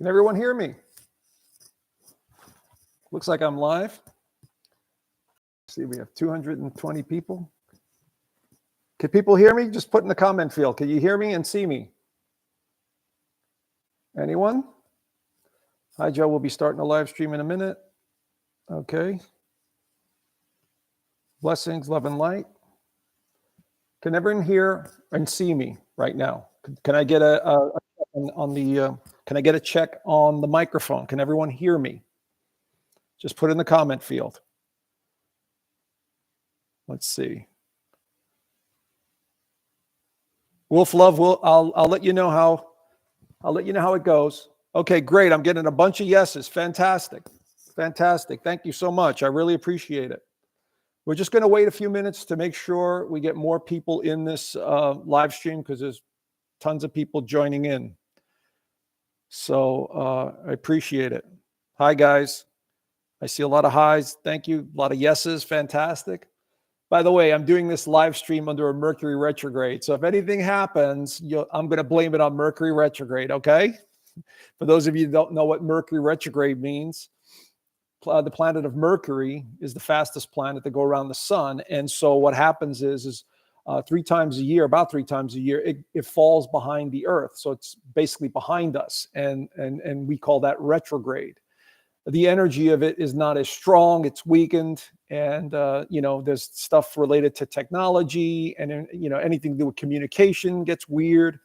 Can everyone hear me? Looks like I'm live. Let's see, we have 220 people. Can people hear me? Just put in the comment field. Can you hear me and see me? Anyone? Hi, Joe. We'll be starting a live stream in a minute. Okay. Blessings, love, and light. Can everyone hear and see me right now? Can I get can I get a check on the microphone? Can everyone hear me? Just put in the comment field. Let's see. Wolf Love, I'll let you know how it goes. Okay, great. I'm getting a bunch of yeses. Fantastic. Fantastic. Thank you so much. I really appreciate it. We're just going to wait a few minutes to make sure we get more people in this live stream because there's tons of people joining in. So I appreciate it. Hi, guys. I see a lot of highs. Thank you. A lot of yeses. Fantastic. By the way, I'm doing this live stream under a Mercury retrograde. So if anything happens, I'm going to blame it on Mercury retrograde, okay? For those of you who don't know what Mercury retrograde means, the planet of Mercury is the fastest planet to go around the sun. And so what happens is 3 times a year, about 3 times a year, it falls behind the Earth. So it's basically behind us. And we call that retrograde. The energy of it is not as strong. It's weakened. And, there's stuff related to technology and, anything to do with communication gets weird.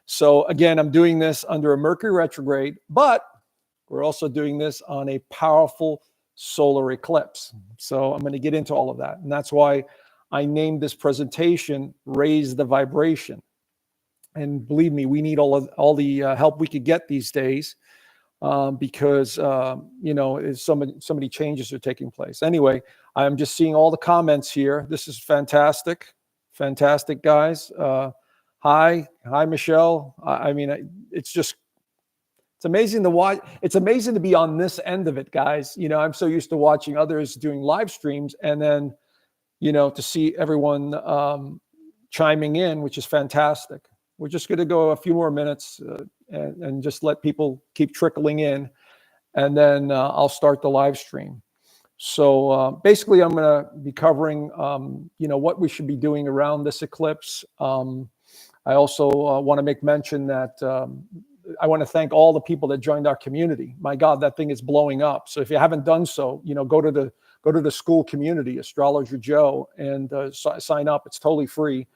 So again, I'm doing this under a Mercury retrograde, but we're also doing this on a powerful solar eclipse. So I'm going to get into all of that. And that's why I named this presentation, Raise the Vibration. And believe me, we need all the help we could get these days. Because so many changes are taking place. Anyway, I'm just seeing all the comments here. This is fantastic. Fantastic, guys. Hi, Michelle. It's amazing to watch. It's amazing to be on this end of it, guys. I'm so used to watching others doing live streams and then, to see everyone chiming in, which is fantastic. We're just going to go a few more minutes and just let people keep trickling in. And then I'll start the live stream. So basically, I'm going to be covering, what we should be doing around this eclipse. I also want to make mention that I want to thank all the people that joined our community. My God, that thing is blowing up. So if you haven't done so, go to the school community, Astrologer Joe, and sign up. It's totally free.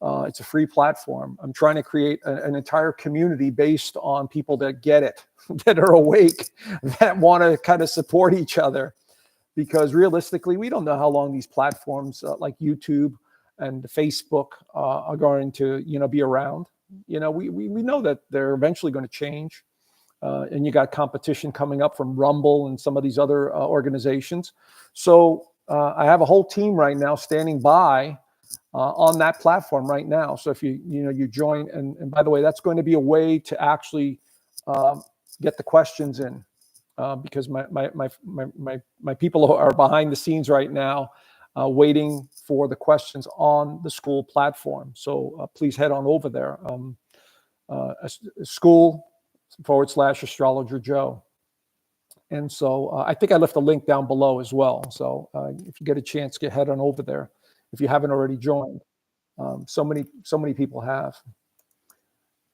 It's a free platform. I'm trying to create an entire community based on people that get it, that are awake, that want to kind of support each other. Because realistically, we don't know how long these platforms like YouTube and Facebook are going to, be around. We know that they're eventually going to change. And you got competition coming up from Rumble and some of these other organizations. So I have a whole team right now standing by on that platform right now. So if you join, and by the way, that's going to be a way to actually get the questions in because my people are behind the scenes right now waiting for the questions on the school platform. So please head on over there, school/Astrologer Joe. And so I think I left a link down below as well. So if you get a chance, head on over there. If you haven't already joined, so many people have.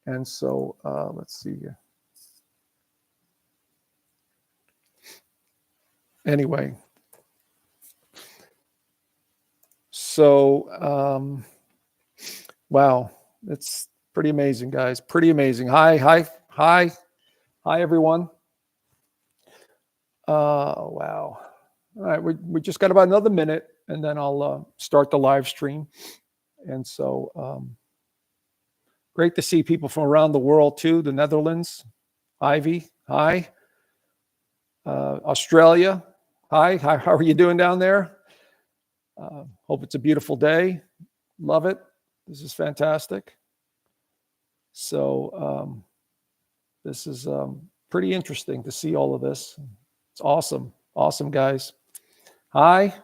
And so let's see here. Anyway, so wow, it's pretty amazing, guys. Pretty amazing. Hi, everyone. Wow. All right, we just got about another minute, and then I'll start the live stream. And so great to see people from around the world too. The Netherlands, Ivy, hi. Australia, hi. How are you doing down there? Hope it's a beautiful day. Love it. This is fantastic. So this is pretty interesting to see all of this. It's awesome. Awesome, guys. Hi.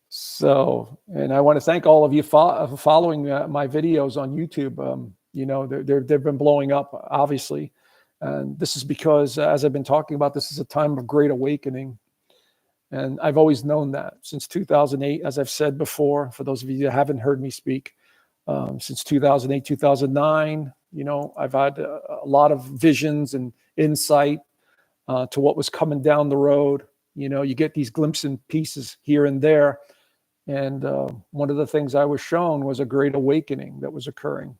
So, and I want to thank all of you for following my videos on YouTube. You know, they've been blowing up, obviously. And this is because, as I've been talking about, this is a time of great awakening. And I've always known that since 2008, as I've said before, for those of you that haven't heard me speak, since 2008, 2009, you know, I've had a lot of visions and insight to what was coming down the road. You know, you get these glimpses and pieces here and there. And one of the things I was shown was a great awakening that was occurring.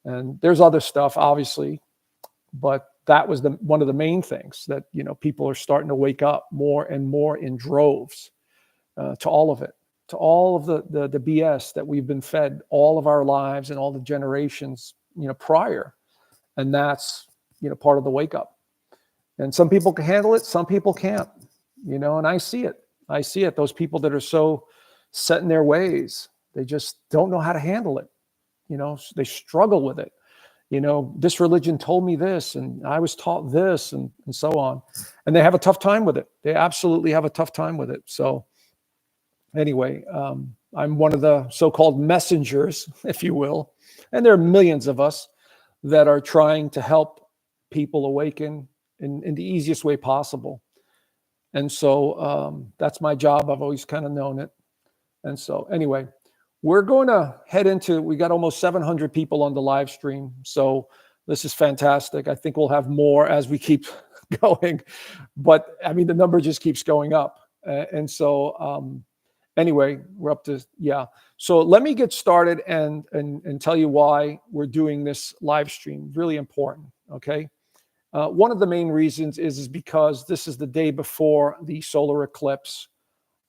And there's other stuff, obviously, but that was one of the main things that, you know, people are starting to wake up more and more in droves to all of it, to all of the BS that we've been fed all of our lives and all the generations, you know, prior. And that's, you know, part of the wake up. And some people can handle it, some people can't, you know, and I see it. I see it. Those people that are so set in their ways, they just don't know how to handle it. You know, they struggle with it. You know, this religion told me this, and I was taught this, and so on. And they have a tough time with it. They absolutely have a tough time with it. So anyway, I'm one of the so-called messengers, if you will. And there are millions of us that are trying to help people awaken in the easiest way possible. And so that's my job. I've always kind of known it. And so anyway, we're going to head into, we got almost 700 people on the live stream. So this is fantastic. I think we'll have more as we keep going. But I mean, the number just keeps going up. And so anyway, we're up to, yeah. So let me get started and tell you why we're doing this live stream. Really important, okay? One of the main reasons is because this is the day before the solar eclipse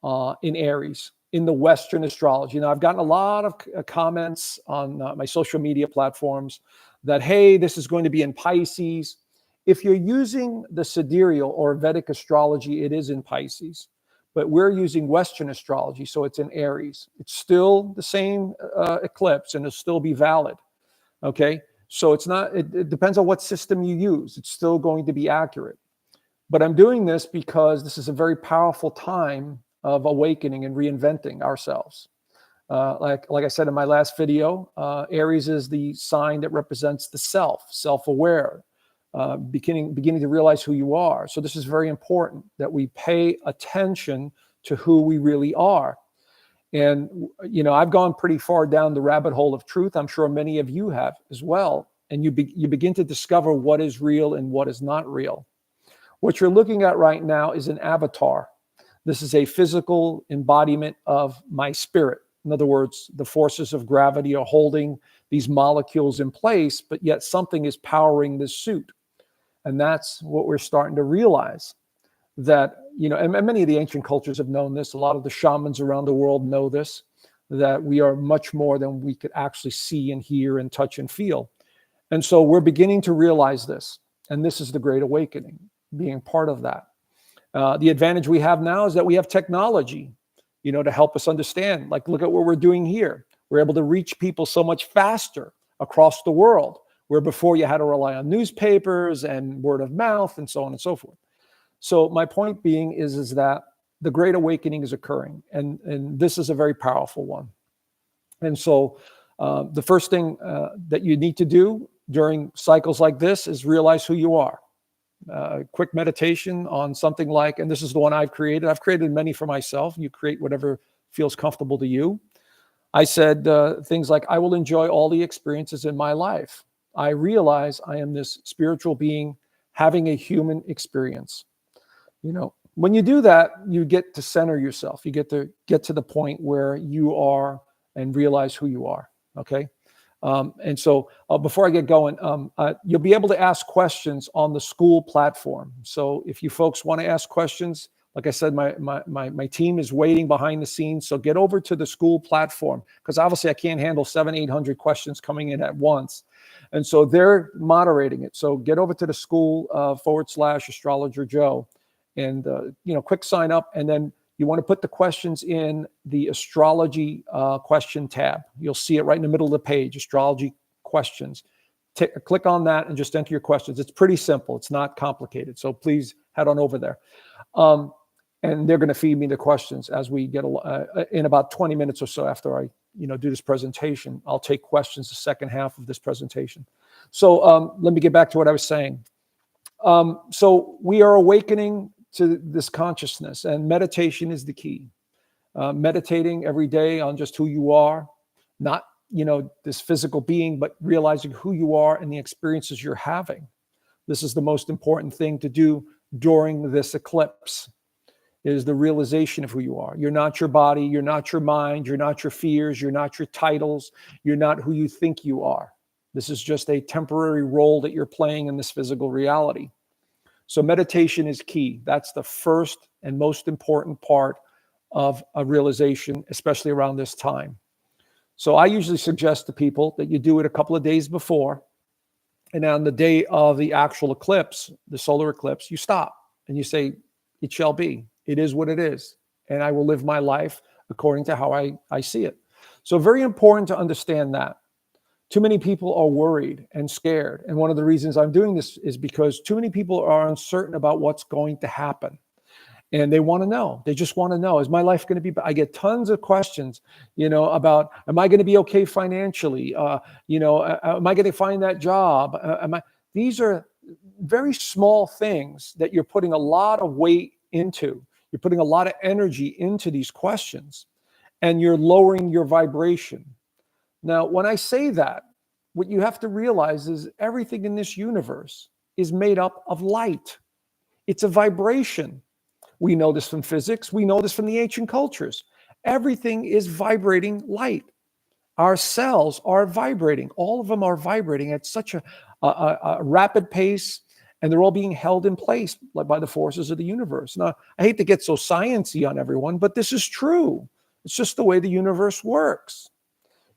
in Aries, in the Western astrology. Now, I've gotten a lot of comments on my social media platforms that, hey, this is going to be in Pisces. If you're using the sidereal or Vedic astrology, it is in Pisces. But we're using Western astrology, so it's in Aries. It's still the same eclipse, and it'll still be valid, okay? So it's not, it depends on what system you use. It's still going to be accurate. But I'm doing this because this is a very powerful time of awakening and reinventing ourselves. Like I said in my last video, Aries is the sign that represents the self-aware, beginning to realize who you are. So this is very important that we pay attention to who we really are. And, you know, I've gone pretty far down the rabbit hole of truth. I'm sure many of you have as well. And you begin to discover what is real and what is not real. What you're looking at right now is an avatar. This is a physical embodiment of my spirit. In other words, the forces of gravity are holding these molecules in place, but yet something is powering this suit. And that's what we're starting to realize. That, you know, and many of the ancient cultures have known this. A lot of the shamans around the world know this, that we are much more than we could actually see and hear and touch and feel. And so we're beginning to realize this. And this is the Great Awakening, being part of that. The advantage we have now is that we have technology, you know, to help us understand. Like, look at what we're doing here. We're able to reach people so much faster across the world, where before you had to rely on newspapers and word of mouth and so on and so forth. So my point being is that the Great Awakening is occurring, and this is a very powerful one. And so the first thing that you need to do during cycles like this is realize who you are. Quick meditation on something like, and this is the one I've created. I've created many for myself. You create whatever feels comfortable to you. I said things like, I will enjoy all the experiences in my life. I realize I am this spiritual being having a human experience. You know, when you do that, you get to center yourself. You get to the point where you are and realize who you are. Okay. And so before I get going, you'll be able to ask questions on the school platform. So if you folks want to ask questions, like I said, my team is waiting behind the scenes. So get over to the school platform, because obviously I can't handle 700-800 questions coming in at once. And so they're moderating it. So get over to the school /Astrologer Joe, and you know, quick sign up, and then you want to put the questions in the astrology question tab. You'll see it right in the middle of the page, astrology questions. Click on that and just enter your questions. It's pretty simple. It's not complicated. So please head on over there. And they're going to feed me the questions as we get in about 20 minutes or so after I do this presentation. I'll take questions the second half of this presentation. So let me get back to what I was saying. So we are awakening to this consciousness, and meditation is the key. Meditating every day on just who you are, not this physical being, but realizing who you are and the experiences you're having. This is the most important thing to do during this eclipse, is the realization of who you are. You're not your body, you're not your mind, you're not your fears, you're not your titles, you're not who you think you are. This is just a temporary role that you're playing in this physical reality. So meditation is key. That's the first and most important part of a realization, especially around this time. So I usually suggest to people that you do it a couple of days before, and on the day of the actual eclipse, the solar eclipse, you stop and you say, it shall be. It is what it is. And I will live my life according to how I see it. So very important to understand that. Too many people are worried and scared. And one of the reasons I'm doing this is because too many people are uncertain about what's going to happen. And they want to know. They just want to know, is my life going to be? I get tons of questions, about, am I going to be okay financially? Am I going to find that job? These are very small things that you're putting a lot of weight into. You're putting a lot of energy into these questions, and you're lowering your vibration. Now, when I say that, what you have to realize is everything in this universe is made up of light. It's a vibration. We know this from physics. We know this from the ancient cultures. Everything is vibrating light. Our cells are vibrating. All of them are vibrating at such a rapid pace, and they're all being held in place by the forces of the universe. Now, I hate to get so sciencey on everyone, but this is true. It's just the way the universe works.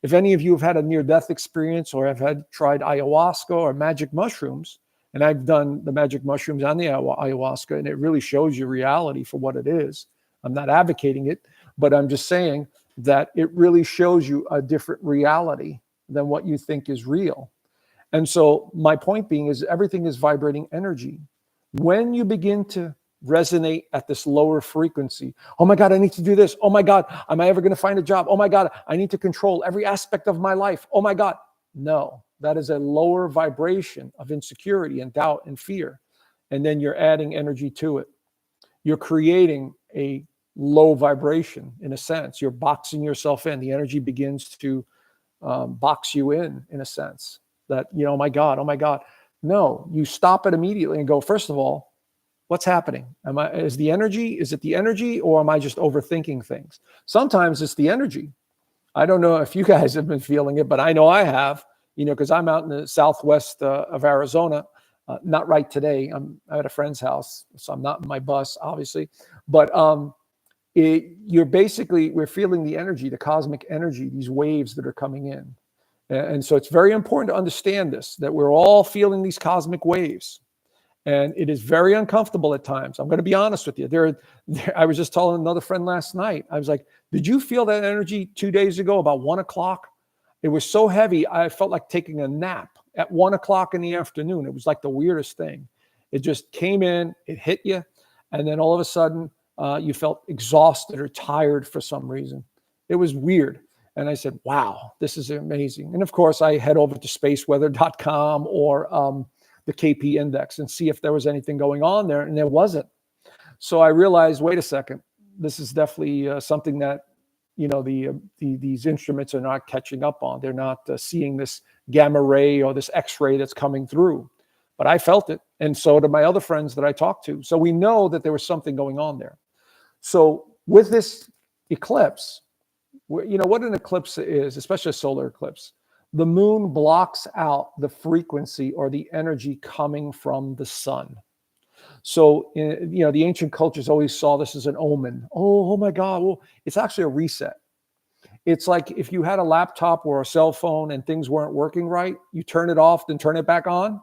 If any of you have had a near-death experience or have tried ayahuasca or magic mushrooms, and I've done the magic mushrooms and the ayahuasca, and it really shows you reality for what it is. I'm not advocating it, but I'm just saying that it really shows you a different reality than what you think is real. And so my point being is everything is vibrating energy. When you begin to resonate at this lower frequency, oh my God, I need to do this. Oh my God, am I ever going to find a job? Oh my God, I need to control every aspect of my life. Oh my God. No, that is a lower vibration of insecurity and doubt and fear. And then you're adding energy to it. You're creating a low vibration in a sense. You're boxing yourself in. The energy begins to box you in a sense that, oh my God, oh my God. No, you stop it immediately and go, first of all, what's happening? Is it the energy, or am I just overthinking things? Sometimes it's the energy. I don't know if you guys have been feeling it, but I know I have, because I'm out in the southwest of Arizona. Not right today. I'm at a friend's house, so I'm not in my bus, obviously. But we're feeling the energy, the cosmic energy, these waves that are coming in. And so it's very important to understand this, that we're all feeling these cosmic waves. And it is very uncomfortable at times. I'm going to be honest with you. I was just telling another friend last night. I was like, did you feel that energy 2 days ago about 1 o'clock? It was so heavy. I felt like taking a nap at 1 o'clock in the afternoon. It was like the weirdest thing. It just came in, it hit you. And then all of a sudden you felt exhausted or tired for some reason. It was weird. And I said, wow, this is amazing. And of course I head over to spaceweather.com or the KP index and see if there was anything going on there, and there wasn't. So I realized, wait a second, this is definitely something that these instruments are not catching up on. They're not seeing this gamma ray or this X-ray that's coming through. But I felt it, and so did my other friends that I talked to. So we know that there was something going on there. So with this eclipse, what an eclipse is, especially a solar eclipse. The moon blocks out the frequency or the energy coming from the sun. So, the ancient cultures always saw this as an omen. Oh my God. Well, it's actually a reset. It's like if you had a laptop or a cell phone and things weren't working right, you turn it off, then turn it back on.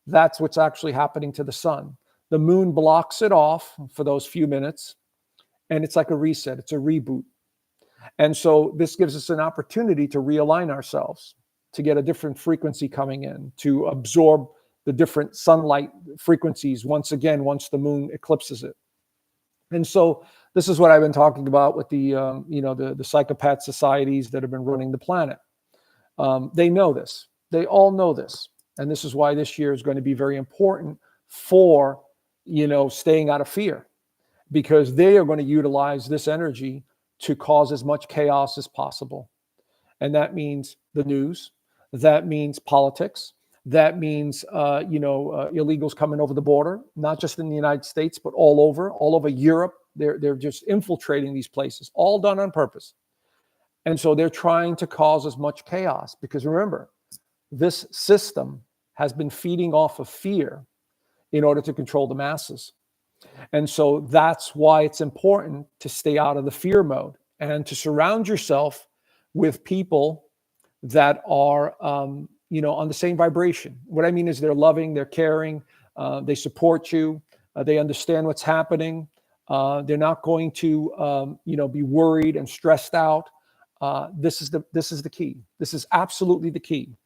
That's what's actually happening to the sun. The moon blocks it off for those few minutes, and it's like a reset. It's a reboot. And so this gives us an opportunity to realign ourselves, to get a different frequency coming in, to absorb the different sunlight frequencies once the moon eclipses it. And so this is what I've been talking about with the, the psychopath societies that have been running the planet. They know this. They all know this. And this is why this year is going to be very important for, staying out of fear, because they are going to utilize this energy to cause as much chaos as possible. And that means the news, that means politics, that means illegals coming over the border, not just in the United States, but all over Europe. They're just infiltrating these places, all done on purpose. And so they're trying to cause as much chaos, because remember, this system has been feeding off of fear in order to control the masses. And so that's why it's important to stay out of the fear mode and to surround yourself with people that are, on the same vibration. What I mean is they're loving, they're caring, they support you, they understand what's happening. They're not going to, be worried and stressed out. This is the key. This is absolutely the key.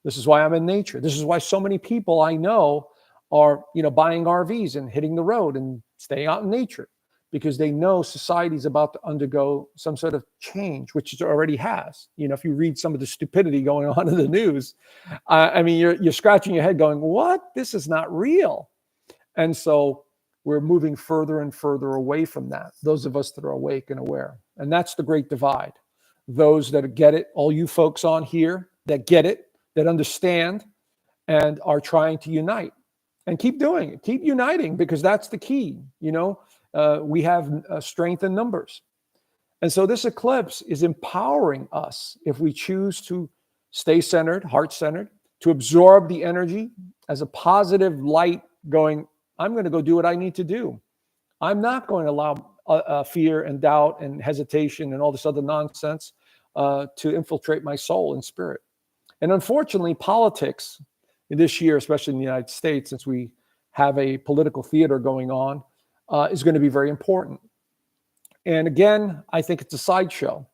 This is why I'm in nature. This is why so many people I know are, buying RVs and hitting the road and staying out in nature, because they know society's about to undergo some sort of change, which it already has. If you read some of the stupidity going on in the news, you're scratching your head going, what? This is not real. And so we're moving further and further away from that, those of us that are awake and aware. And that's the great divide. Those that get it, all you folks on here that get it, that understand and are trying to unite, and keep doing it, keep uniting, because that's the key. We have strength in numbers. And so this eclipse is empowering us, if we choose to stay centered, heart-centered, to absorb the energy as a positive light going, I'm going to go do what I need to do. I'm not going to allow fear and doubt and hesitation and all this other nonsense to infiltrate my soul and spirit. And unfortunately, politics this year, especially in the United States, since we have a political theater going on, is going to be very important. And again, I think it's a sideshow.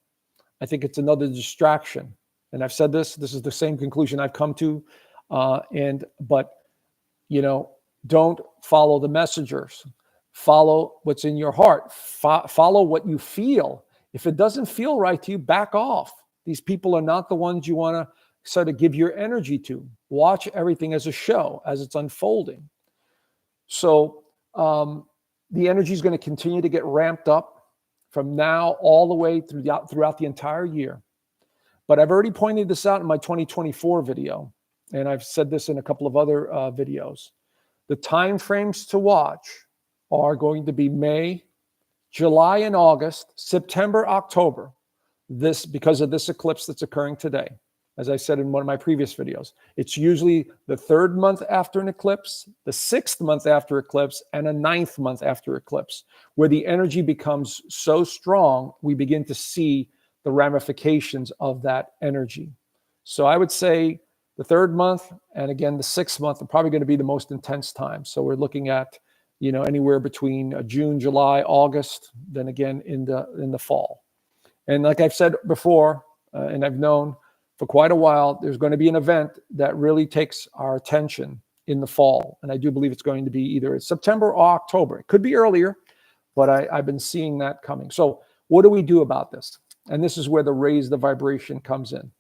I think it's another distraction. And I've said this is the same conclusion I've come to. But don't follow the messengers. Follow what's in your heart. Follow what you feel. If it doesn't feel right to you, back off. These people are not the ones you want to sort of give your energy to. Watch everything as a show, as it's unfolding. So the energy is going to continue to get ramped up from now all the way throughout the entire year. But I've already pointed this out in my 2024 video, and I've said this in a couple of other videos. The time frames to watch are going to be May, July and August, September, October. This because of this eclipse that's occurring today. As I said in one of my previous videos, it's usually the 3rd month after an eclipse, the 6th month after eclipse, and a 9th month after eclipse, where the energy becomes so strong, we begin to see the ramifications of that energy. So I would say the 3rd month and again the 6th month are probably going to be the most intense time. So we're looking at anywhere between June, July, August, then again in the fall. And like I've said before, and I've known for quite a while, there's going to be an event that really takes our attention in the fall. And I do believe it's going to be either September or October. It could be earlier, but I've been seeing that coming. So what do we do about this? And this is where the raise the vibration comes in.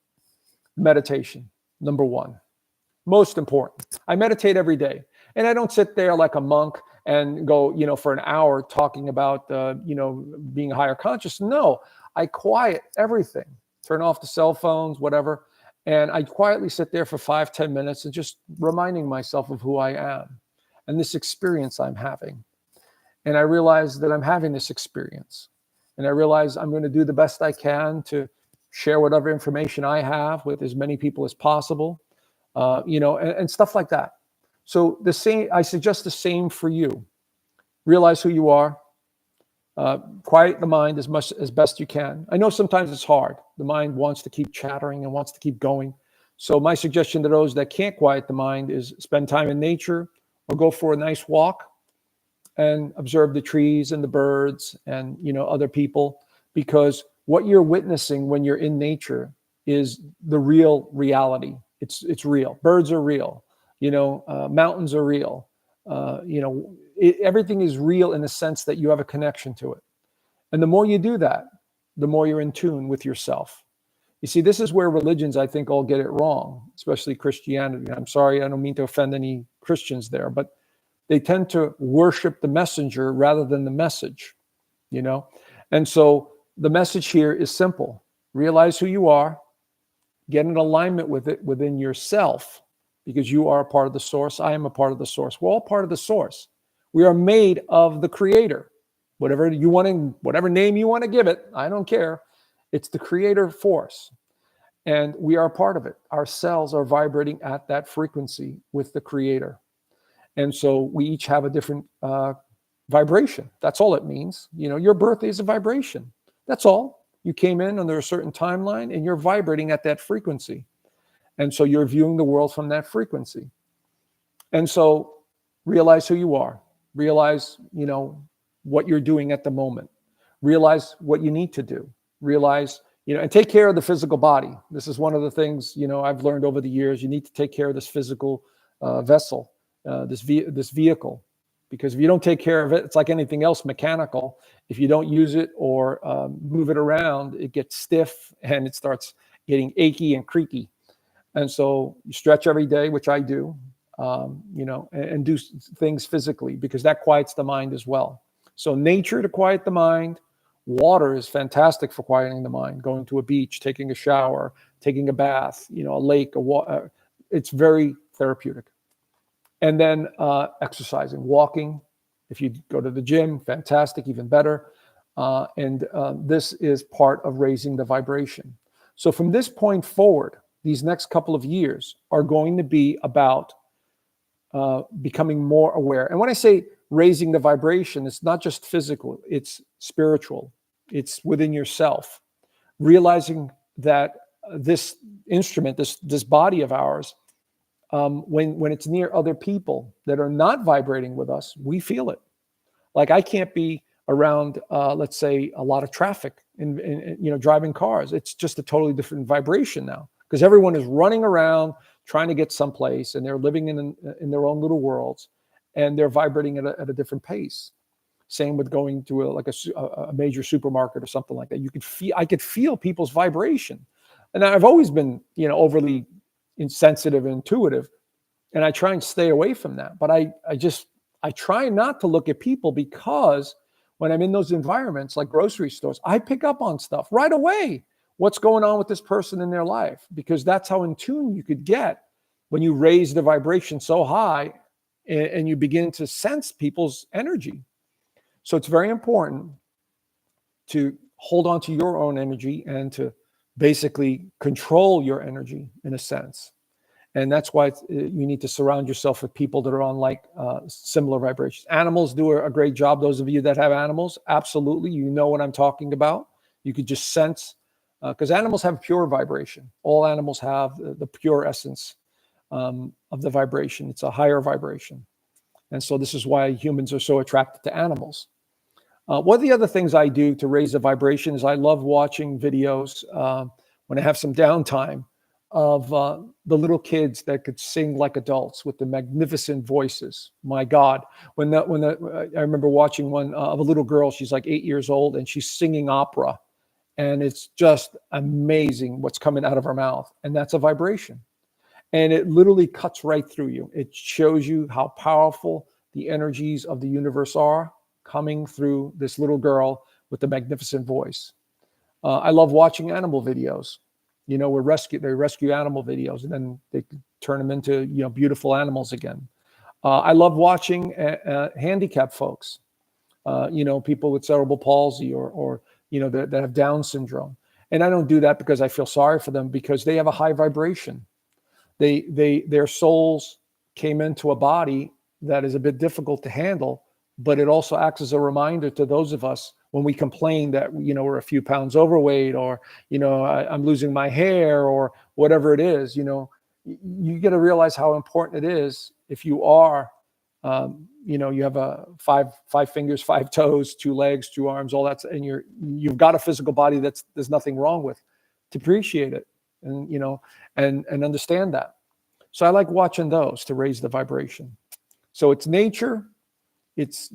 Meditation, number 1. Most important. I meditate every day. And I don't sit there like a monk and go, for an hour talking about, being higher conscious. No, I quiet everything. Turn off the cell phones, whatever. And I quietly sit there for 5-10 minutes and just reminding myself of who I am and this experience I'm having. And I realize that I'm having this experience. And I realize I'm going to do the best I can to share whatever information I have with as many people as possible, and stuff like that. So I suggest the same for you. Realize who you are. Quiet the mind as best you can. I know sometimes it's hard. The mind wants to keep chattering and wants to keep going. So my suggestion to those that can't quiet the mind is spend time in nature or go for a nice walk and observe the trees and the birds and other people, because what you're witnessing when you're in nature is the real reality. It's real. Birds are real. Mountains are real. everything is real in the sense that you have a connection to it. And the more you do that, the more you're in tune with yourself. You see, this is where religions, I think, all get it wrong, especially Christianity. I'm sorry, I don't mean to offend any Christians there, but they tend to worship the messenger rather than the message, you know? And so the message here is simple. Realize who you are, get in alignment with it within yourself, because you are a part of the source. I am a part of the source. We're all part of the source. We are made of the creator. Whatever you want to, whatever name you want to give it, I don't care. It's the creator force. And we are a part of it. Our cells are vibrating at that frequency with the creator. And so we each have a different vibration. That's all it means. You know, your birthday is a vibration. That's all. You came in under a certain timeline and you're vibrating at that frequency. And so you're viewing the world from that frequency. And so realize who you are. Realize, you know, what you're doing at the moment. Realize what you need to do. Realize, you know, and take care of the physical body. This is one of the things, you know, I've learned over the years. You need to take care of this physical vessel, this vehicle. Because if you don't take care of it, it's like anything else mechanical. If you don't use it or move it around, it gets stiff and it starts getting achy and creaky. And so you stretch every day, which I do, you know, and do things physically, because that quiets the mind as well. So nature to quiet the mind. Water is fantastic for quieting the mind. Going to a beach, taking a shower, taking a bath, you know, a lake, it's very therapeutic. And then exercising, walking. If you go to the gym, fantastic, even better. This is part of raising the vibration. So from this point forward, these next couple of years are going to be about becoming more aware. And when I say raising the vibration, it's not just physical, it's spiritual. It's within yourself. Realizing that this instrument, this body of ours, when it's near other people that are not vibrating with us, we feel it. Like I can't be around, let's say, a lot of traffic and you know, driving cars. It's just a totally different vibration now, because everyone is running around trying to get someplace, and they're living in their own little worlds, and they're vibrating at a different pace. Same with going to a major supermarket or something like that. I could feel people's vibration, and I've always been, you know, overly insensitive and intuitive, and I try and stay away from that. But I try not to look at people, because when I'm in those environments like grocery stores, I pick up on stuff right away. What's going on with this person in their life? Because that's how in tune you could get when you raise the vibration so high and you begin to sense people's energy. So it's very important to hold on to your own energy and to basically control your energy in a sense. And that's why you need to surround yourself with people that are on like similar vibrations. Animals do a great job. Those of you that have animals, absolutely, you know what I'm talking about. You could just sense, because animals have pure vibration. All animals have the pure essence of the vibration. It's a higher vibration. And so this is why humans are so attracted to animals. One of the other things I do to raise the vibration is I love watching videos when I have some downtime of the little kids that could sing like adults with the magnificent voices. My God, I remember watching one of a little girl. She's like 8 years old, and she's singing opera, and it's just amazing what's coming out of her mouth. And that's a vibration, and it literally cuts right through you. It shows you how powerful the energies of the universe are coming through this little girl with the magnificent voice. I love watching animal videos. You know, they rescue animal videos, and then they turn them into, you know, beautiful animals again. I love watching handicapped folks, you know, people with cerebral palsy or you know, that have Down syndrome. And I don't do that because I feel sorry for them, because they have a high vibration. Their souls came into a body that is a bit difficult to handle, but it also acts as a reminder to those of us when we complain that, you know, we're a few pounds overweight, or, you know, I'm losing my hair, or whatever it is. You know, you got to realize how important it is if you are, you know, you have five fingers, 5 toes, 2 legs, 2 arms, all that, and you've got a physical body there's nothing wrong with, to appreciate it and, you know, and understand that. So I like watching those to raise the vibration. So it's nature, It's,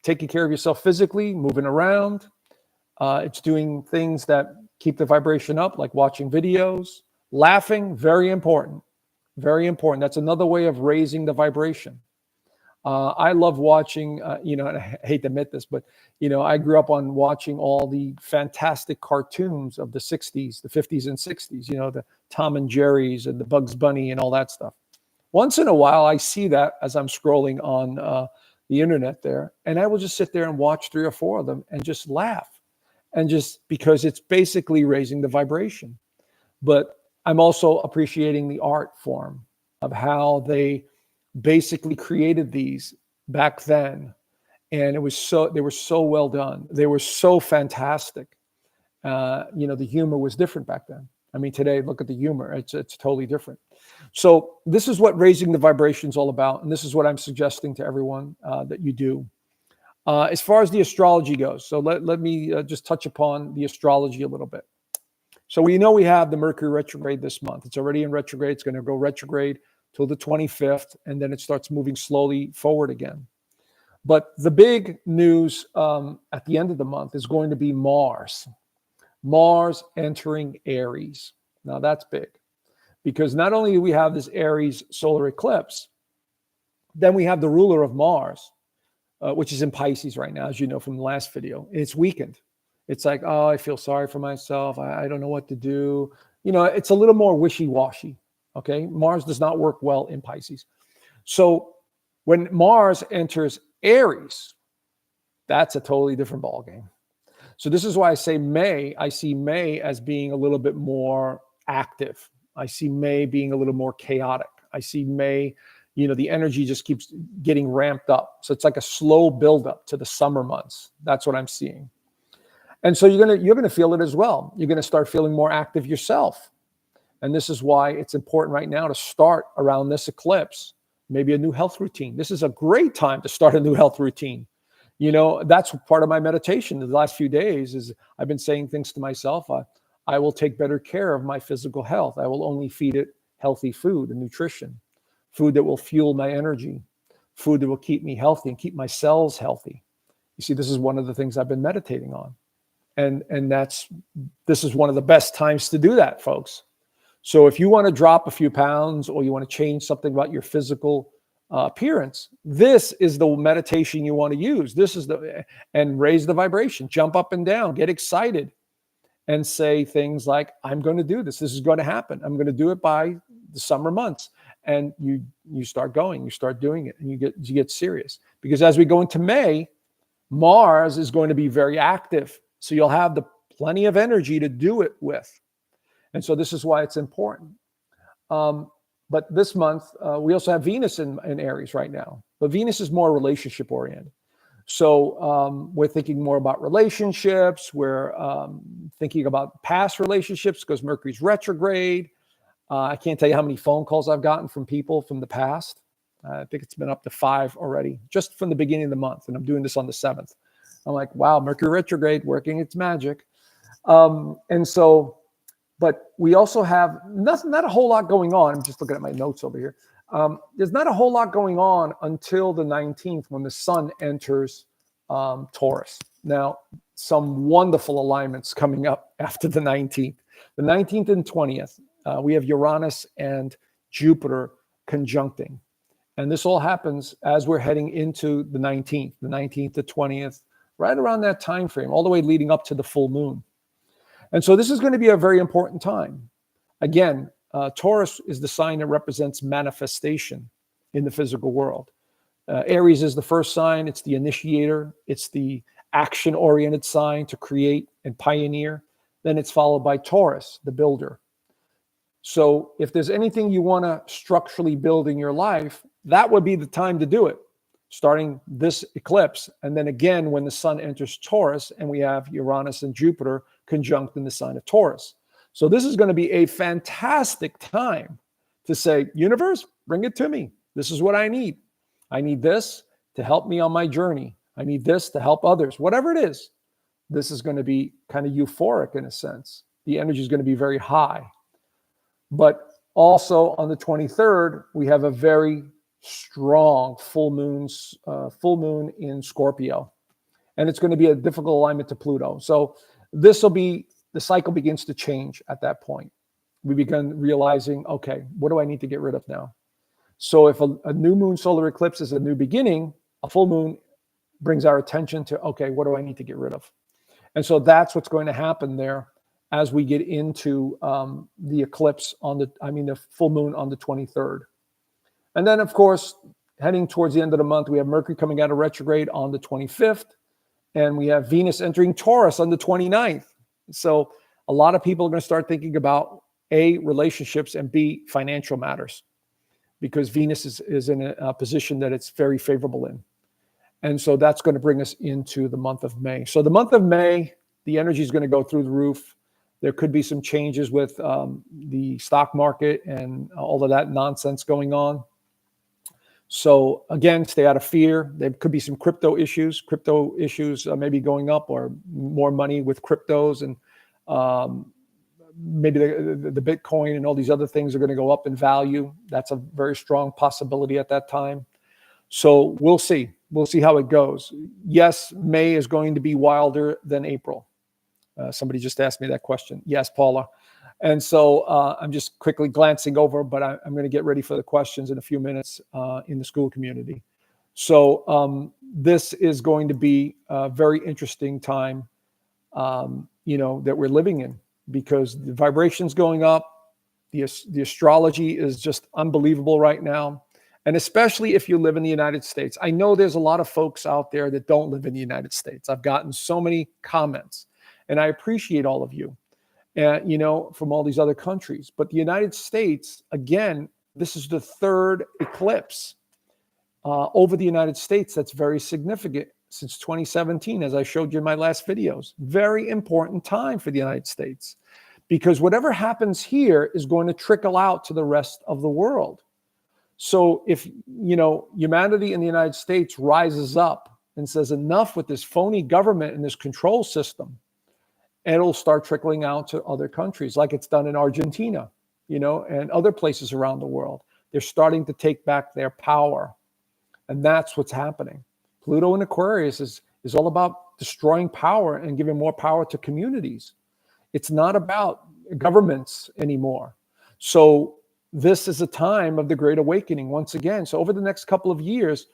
taking care of yourself physically, moving around. It's doing things that keep the vibration up, like watching videos, laughing, very important. Very important. That's another way of raising the vibration. I love watching, and I hate to admit this, but, I grew up on watching all the fantastic cartoons of the 60s, the 50s and 60s, the Tom and Jerry's and the Bugs Bunny and all that stuff. Once in a while, I see that as I'm scrolling on the internet there, and I will just sit there and watch 3 or 4 of them and just laugh. And just because it's basically raising the vibration. But I'm also appreciating the art form of how they basically created these back then. And they were so well done. They were so fantastic. The humor was different back then. I mean, today, look at the humor. It's totally different. So this is what raising the vibration is all about. And this is what I'm suggesting to everyone that you do. As far as the astrology goes, so let me just touch upon the astrology a little bit. So we have the Mercury retrograde this month. It's already in retrograde. It's going to go retrograde till the 25th, and then it starts moving slowly forward again. But the big news at the end of the month is going to be Mars. Mars entering Aries. Now that's big, because not only do we have this Aries solar eclipse, then we have the ruler of Mars, which is in Pisces right now, as you know from the last video. It's weakened. It's like, oh, I feel sorry for myself. I don't know what to do. It's a little more wishy-washy, okay? Mars does not work well in Pisces. So when Mars enters Aries, that's a totally different ballgame. So this is why I say May. I see May as being a little bit more active. I see May being a little more chaotic. I see May, the energy just keeps getting ramped up. So it's like a slow buildup to the summer months. That's what I'm seeing. And so you're gonna feel it as well. You're gonna start feeling more active yourself. And this is why it's important right now to start around this eclipse, maybe a new health routine. This is a great time to start a new health routine. That's part of my meditation the last few days is I've been saying things to myself. I will take better care of my physical health. I will only feed it healthy food and nutrition, food that will fuel my energy, food that will keep me healthy and keep my cells healthy. You see, this is one of the things I've been meditating on. And this is one of the best times to do that, folks. So if you want to drop a few pounds or you want to change something about your physical appearance, this is the meditation you want to use. And raise the vibration, jump up and down, get excited, and say things like, I'm going to do this. This is going to happen. I'm going to do it by the summer months. And you start going, you start doing it, and you get serious. Because as we go into May, Mars is going to be very active. So you'll have plenty of energy to do it with. And so this is why it's important. But this month, we also have Venus in Aries right now. But Venus is more relationship oriented. So we're thinking more about relationships. We're thinking about past relationships because Mercury's retrograde. I can't tell you how many phone calls I've gotten from people from the past. I think it's been up to 5 already, just from the beginning of the month. And I'm doing this on the 7th. I'm like, wow, Mercury retrograde working its magic. But we also have not a whole lot going on. I'm just looking at my notes over here. There's not a whole lot going on until the 19th when the sun enters Taurus. Now, some wonderful alignments coming up after the 19th. The 19th and 20th, we have Uranus and Jupiter conjuncting. And this all happens as we're heading into the 19th to 20th, right around that time frame, all the way leading up to the full moon. And so this is going to be a very important time. Again, Taurus is the sign that represents manifestation in the physical world. Aries is the first sign. It's the initiator. It's the action-oriented sign to create and pioneer. Then it's followed by Taurus, the builder. So if there's anything you want to structurally build in your life, that would be the time to do it, starting this eclipse. And then again, when the sun enters Taurus and we have Uranus and Jupiter conjunct in the sign of Taurus. So this is going to be a fantastic time to say, universe, bring it to me. This is what I need. I need this to help me on my journey. I need this to help others, whatever it is. This is going to be kind of euphoric in a sense. The energy is going to be very high. But also on the 23rd, we have a very strong full moon in Scorpio. And it's going to be a difficult alignment to Pluto. So this will be, the cycle begins to change at that point. We begin realizing, okay, what do I need to get rid of now? So if a new moon solar eclipse is a new beginning, a full moon brings our attention to, okay, what do I need to get rid of? And so that's what's going to happen there as we get into the eclipse the full moon on the 23rd. And then, of course, heading towards the end of the month, we have Mercury coming out of retrograde on the 25th, and we have Venus entering Taurus on the 29th. So a lot of people are going to start thinking about A, relationships, and B, financial matters, because Venus is in a position that it's very favorable in. And so that's going to bring us into the month of May. So the month of May, the energy is going to go through the roof. There could be some changes with the stock market and all of that nonsense going on. So again, stay out of fear. There could be some crypto issues maybe going up, or more money with cryptos, and maybe the Bitcoin and all these other things are going to go up in value. That's a very strong possibility at that time. So we'll see. We'll see how it goes. Yes, May is going to be wilder than April. Somebody just asked me that question. Yes, Paula. And so I'm just quickly glancing over, but I'm going to get ready for the questions in a few minutes in the school community. So this is going to be a very interesting time, that we're living in, because the vibration's going up. The astrology is just unbelievable right now. And especially if you live in the United States. I know there's a lot of folks out there that don't live in the United States. I've gotten so many comments, and I appreciate all of you, from all these other countries. But the United States, again, this is the third eclipse over the United States that's very significant since 2017, as I showed you in my last videos. Very important time for the United States, because whatever happens here is going to trickle out to the rest of the world. So if, humanity in the United States rises up and says enough with this phony government and this control system, it'll start trickling out to other countries, like it's done in Argentina, and other places around the world. They're starting to take back their power. And that's what's happening. Pluto in Aquarius is all about destroying power and giving more power to communities. It's not about governments anymore. So this is a time of the Great Awakening once again. So over the next couple of years,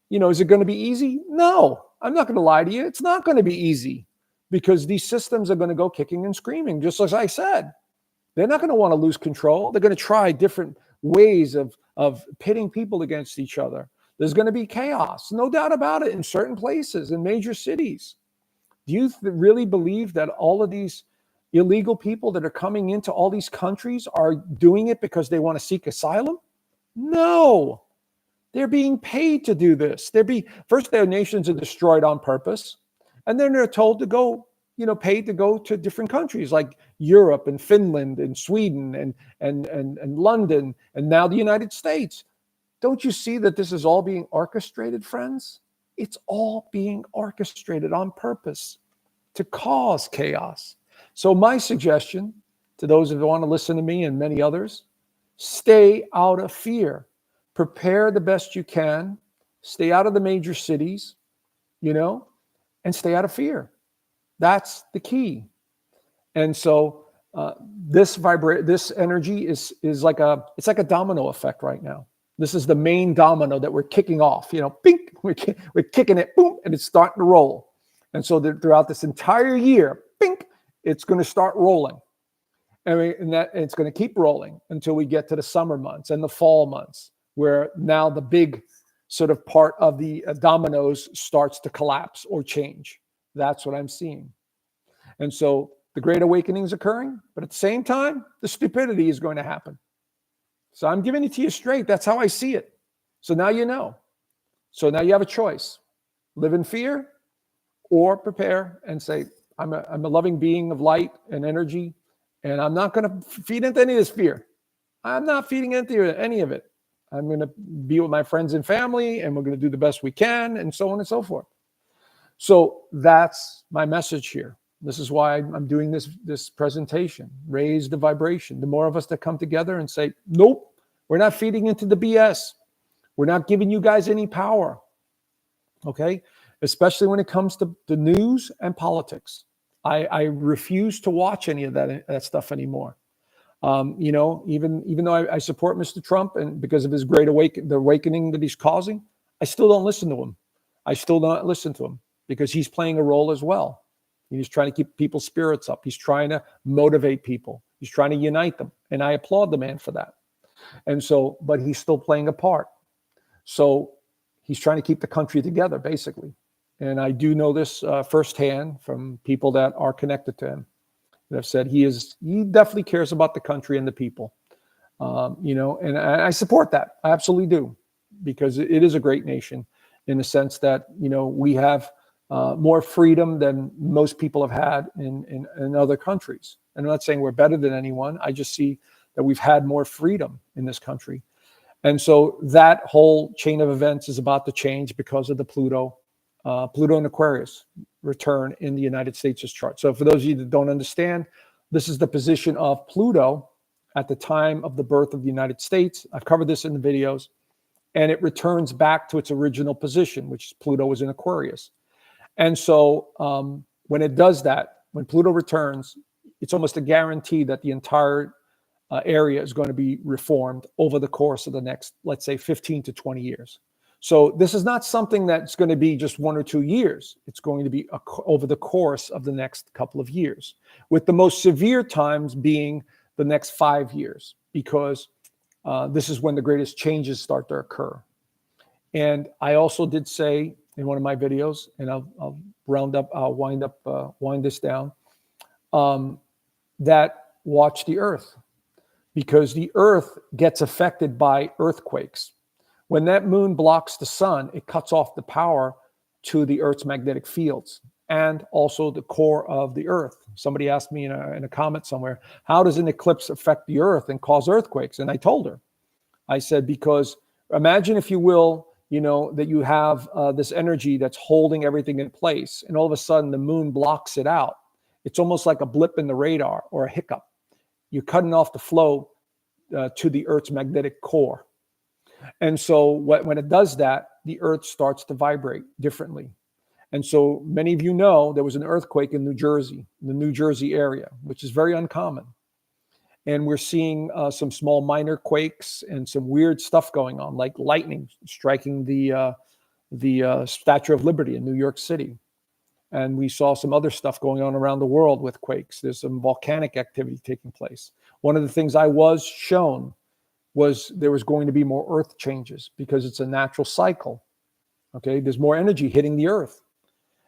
is it going to be easy? No, I'm not going to lie to you. It's not going to be easy, because these systems are going to go kicking and screaming, just as I said. They're not going to want to lose control. They're going to try different ways of pitting people against each other. There's going to be chaos, no doubt about it, in certain places, in major cities. Do you really believe that all of these illegal people that are coming into all these countries are doing it because they want to seek asylum? No. They're being paid to do this. First, their nations are destroyed on purpose, and then they're told to go, paid to go to different countries like Europe and Finland and Sweden and London, and now the United States. Don't you see that this is all being orchestrated, friends? It's all being orchestrated on purpose to cause chaos. So my suggestion to those who want to listen to me and many others, stay out of fear. Prepare the best you can. Stay out of the major cities, and stay out of fear. That's the key. And so this energy is like a domino effect right now. This is the main domino that we're kicking off. Bink, we're kicking it, boom, and it's starting to roll. And so throughout this entire year, bink, it's going to start rolling. And it's going to keep rolling until we get to the summer months and the fall months, where now the big sort of part of the dominoes starts to collapse or change. That's what I'm seeing. And so the Great Awakening is occurring, but at the same time, the stupidity is going to happen. So I'm giving it to you straight. That's how I see it. So now you know. So now you have a choice. Live in fear or prepare and say, I'm a loving being of light and energy, and I'm not going to feed into any of this fear. I'm not feeding into any of it. I'm going to be with my friends and family, and we're going to do the best we can, and so on and so forth. So that's my message here. This is why I'm doing this presentation. Raise the vibration. The more of us that come together and say, nope, we're not feeding into the BS. We're not giving you guys any power. Okay? Especially when it comes to the news and politics. I refuse to watch any of that stuff anymore. You know, even though I support Mr. Trump and because of his great the awakening that he's causing, I still don't listen to him. I still don't listen to him because he's playing a role as well. He's trying to keep people's spirits up. He's trying to motivate people. He's trying to unite them. And I applaud the man for that. And so, but he's still playing a part. So he's trying to keep the country together, basically. And I do know this firsthand from people that are connected to him. That have said he definitely cares about the country and the people. You know, and I support that. I absolutely do, because it is a great nation in the sense that, you know, we have more freedom than most people have had in other countries. And I'm not saying we're better than anyone. I just see that we've had more freedom in this country. And so that whole chain of events is about to change because of the Pluto and Aquarius return in the United States' chart. So for those of you that don't understand, this is the position of Pluto at the time of the birth of the United States. I've covered this in the videos, and it returns back to its original position, which Pluto was in Aquarius. And so when it does that, when Pluto returns, it's almost a guarantee that the entire area is going to be reformed over the course of the next, let's say, 15 to 20 years. So this is not something that's going to be just 1 or 2 years. It's going to be over the course of the next couple of years, with the most severe times being the next 5 years, because this is when the greatest changes start to occur. And I also did say in one of my videos, and I'll wind this down, that watch the Earth, because the Earth gets affected by earthquakes. When that moon blocks the sun, it cuts off the power to the Earth's magnetic fields and also the core of the Earth. Somebody asked me in a comment somewhere, how does an eclipse affect the Earth and cause earthquakes? And I told her, I said, because imagine, if you will, you know, that you have this energy that's holding everything in place, and all of a sudden the moon blocks it out. It's almost like a blip in the radar or a hiccup. You're cutting off the flow to the Earth's magnetic core. And so when it does that, the Earth starts to vibrate differently. And so many of you know there was an earthquake in New Jersey, the New Jersey area, which is very uncommon. And we're seeing some small minor quakes and some weird stuff going on, like lightning striking the Statue of Liberty in New York City. And we saw some other stuff going on around the world with quakes. There's some volcanic activity taking place. One of the things I was shown was there was going to be more earth changes because it's a natural cycle. Okay, there's more energy hitting the Earth.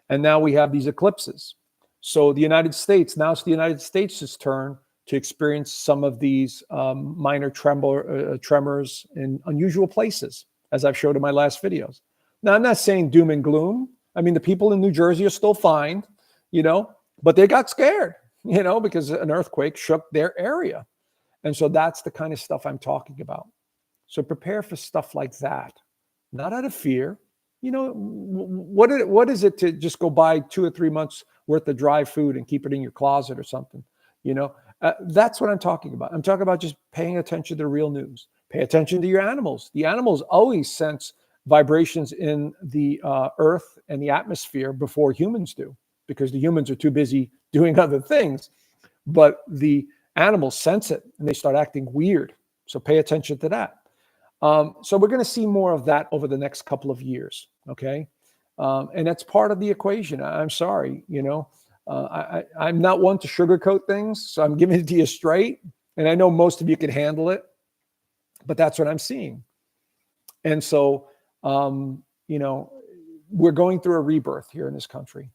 And now we have these eclipses. So the United States, now it's the United States' turn to experience some of these minor tremors in unusual places, as I've showed in my last videos. Now, I'm not saying doom and gloom. I mean, the people in New Jersey are still fine, you know, but they got scared, you know, because an earthquake shook their area. And so that's the kind of stuff I'm talking about. So prepare for stuff like that, not out of fear. You know, what is it to just go buy 2 or 3 months worth of dry food and keep it in your closet or something? You know, that's what I'm talking about. I'm talking about just paying attention to the real news. Pay attention to your animals. The animals always sense vibrations in the earth and the atmosphere before humans do, because the humans are too busy doing other things. But the animals sense it and they start acting weird. So pay attention to that. So we're going to see more of that over the next couple of years. Okay. And that's part of the equation. I'm sorry, you know, I'm not one to sugarcoat things. So I'm giving it to you straight. And I know most of you can handle it, but that's what I'm seeing. And so, you know, we're going through a rebirth here in this country.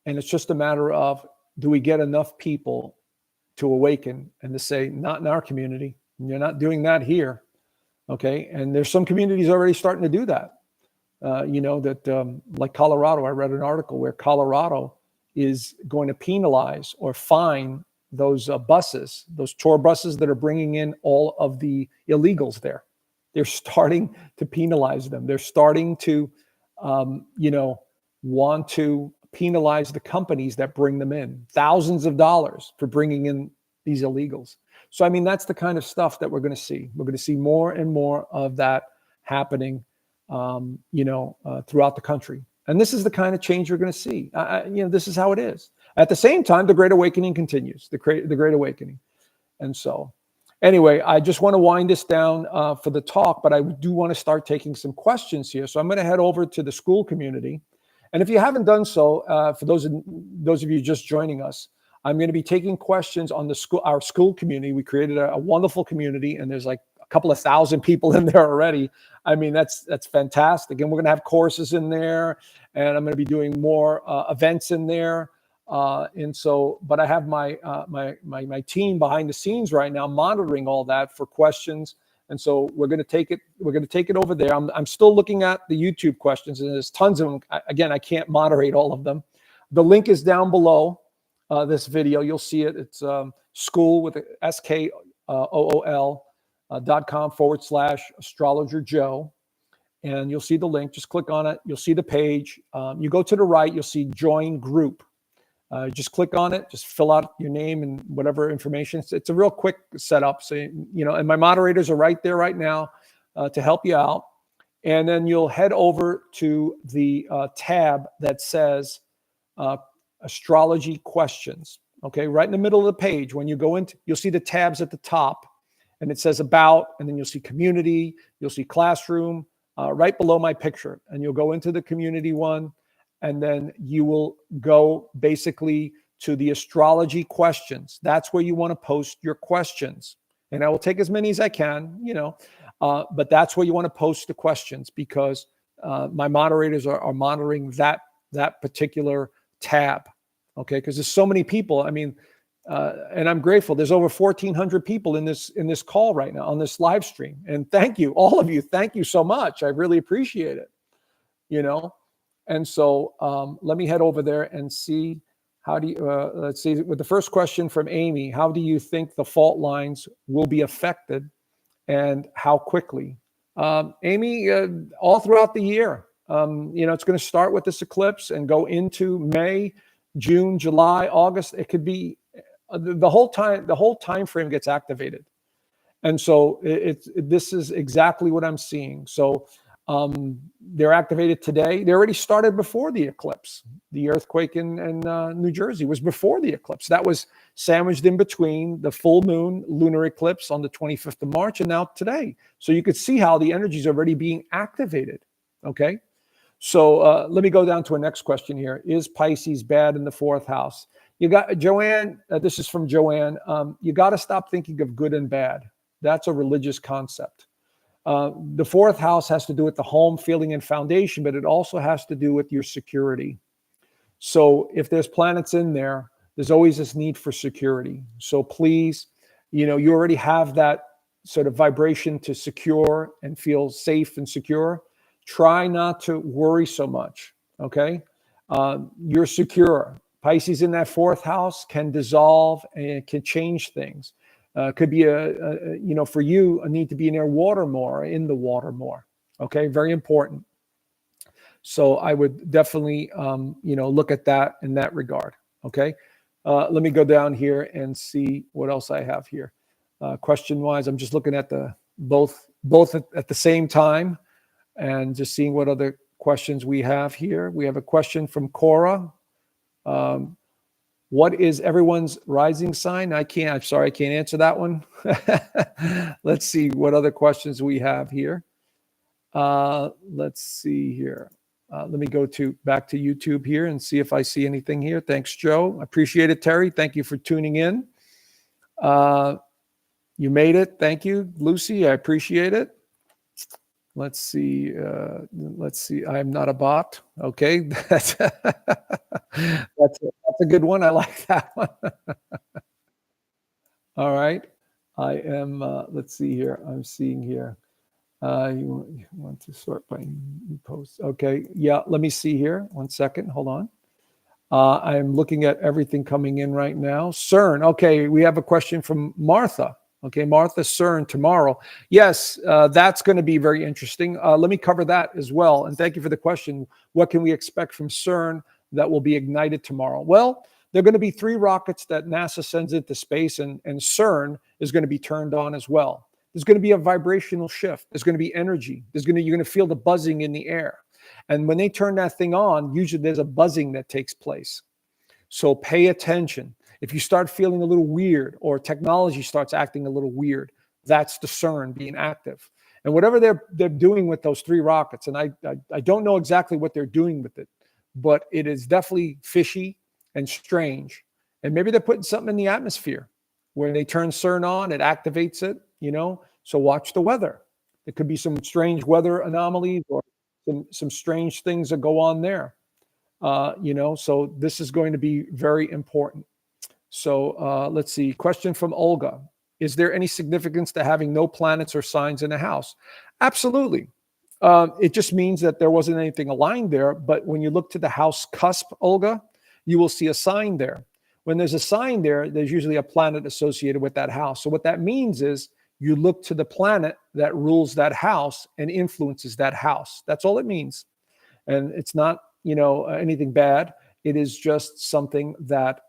And it's just a matter of, do we get enough people to awaken and to say, not in our community, you're not doing that here. Okay. And there's some communities already starting to do that. You know, that like Colorado, I read an article where Colorado is going to penalize or fine those buses, those tour buses that are bringing in all of the illegals there. They're starting to penalize them. They're starting to, you know, want to penalize the companies that bring them in, thousands of dollars for bringing in these illegals. So, I mean, that's the kind of stuff that we're going to see. We're going to see more and more of that happening throughout the country. And this is the kind of change you're going to see. This is how it is. At the same time, the Great Awakening continues, the Great Awakening. And so anyway, I just want to wind this down for the talk, but I do want to start taking some questions here. So I'm going to head over to the school community. And if you haven't done so, for those of you just joining us, I'm going to be taking questions on our school community. We created a wonderful community, and there's like a couple of thousand people in there already. I mean, that's fantastic. And we're going to have courses in there, and I'm going to be doing more events in there. But I have my team behind the scenes right now monitoring all that for questions. And so we're going to take it over there. I'm still looking at the YouTube questions, and there's tons of them. Again, I can't moderate all of them. The link is down below this video. You'll see it. It's school with SKOOL.com/astrologer Joe. And you'll see the link. Just click on it. You'll see the page. You go to the right, you'll see join group. Just click on it, just fill out your name and whatever information. It's a real quick setup. So, and my moderators are right there right now to help you out. And then you'll head over to the tab that says astrology questions. Okay, right in the middle of the page. When you go into, you'll see the tabs at the top, and it says about, and then you'll see community, you'll see classroom right below my picture. And you'll go into the community one. And then you will go basically to the astrology questions. That's where you want to post your questions. And I will take as many as I can, but that's where you want to post the questions, because my moderators are monitoring that particular tab. Okay, because there's so many people. I mean, and I'm grateful. There's over 1,400 people in this call right now on this live stream. And thank you, all of you. Thank you so much. I really appreciate it. And so let me head over there and see let's see, with the first question from Amy, how do you think the fault lines will be affected and how quickly? Amy, all throughout the year, it's going to start with this eclipse and go into May, June, July, August. It could be the whole time frame gets activated. And so this is exactly what I'm seeing. So they're activated today. They already started before the eclipse. The earthquake in New Jersey was before the eclipse. That was sandwiched in between the full moon lunar eclipse on the 25th of March and now today. So you could see how the energy is already being activated. Okay. So let me go down to a next question here. Is Pisces bad in the fourth house? You got Joanne. This is from Joanne. You got to stop thinking of good and bad. That's a religious concept. The fourth house has to do with the home, feeling, and foundation, but it also has to do with your security. So if there's planets in there, there's always this need for security. So please, you already have that sort of vibration to secure and feel safe and secure. Try not to worry so much, okay? You're secure. Pisces in that fourth house can dissolve and it can change things. Could be for you, a need to be near water more, in the water more. Okay, very important. So I would definitely, look at that in that regard. Okay, let me go down here and see what else I have here. Question-wise, I'm just looking at the both at the same time, and just seeing what other questions we have here. We have a question from Cora. What is everyone's rising sign? I'm sorry, I can't answer that one. Let's see what other questions we have here. Let's see here. Let me go back to YouTube here and see if I see anything here. Thanks, Joe. I appreciate it, Terry. Thank you for tuning in. You made it. Thank you, Lucy. I appreciate it. Let's see. I'm not a bot. Okay. That's a good one. I like that one. All right. I am, let's see here. I'm seeing here. You want to sort by posts. Okay. Yeah. Let me see here. 1 second. Hold on. I'm looking at everything coming in right now. CERN. Okay. We have a question from Martha. Okay, Martha, CERN tomorrow. Yes, that's going to be very interesting. Let me cover that as well. And thank you for the question. What can we expect from CERN that will be ignited tomorrow? Well, there are going to be 3 rockets that NASA sends into space, and CERN is going to be turned on as well. there's going to be a vibrational shift. There's going to be energy. You're going to feel the buzzing in the air. And when they turn that thing on, usually there's a buzzing that takes place. So pay attention. If you start feeling a little weird or technology starts acting a little weird, that's the CERN being active. And whatever they're doing with those 3 rockets, and I don't know exactly what they're doing with it, but it is definitely fishy and strange. And maybe they're putting something in the atmosphere. When they turn CERN on, it activates it, So watch the weather. There could be some strange weather anomalies or some strange things that go on there. So this is going to be very important. So let's see. Question from Olga. Is there any significance to having no planets or signs in a house? Absolutely. It just means that there wasn't anything aligned there. But when you look to the house cusp, Olga, you will see a sign there. When there's a sign there, there's usually a planet associated with that house. So what that means is you look to the planet that rules that house and influences that house. That's all it means. And it's not, anything bad. It is just something that,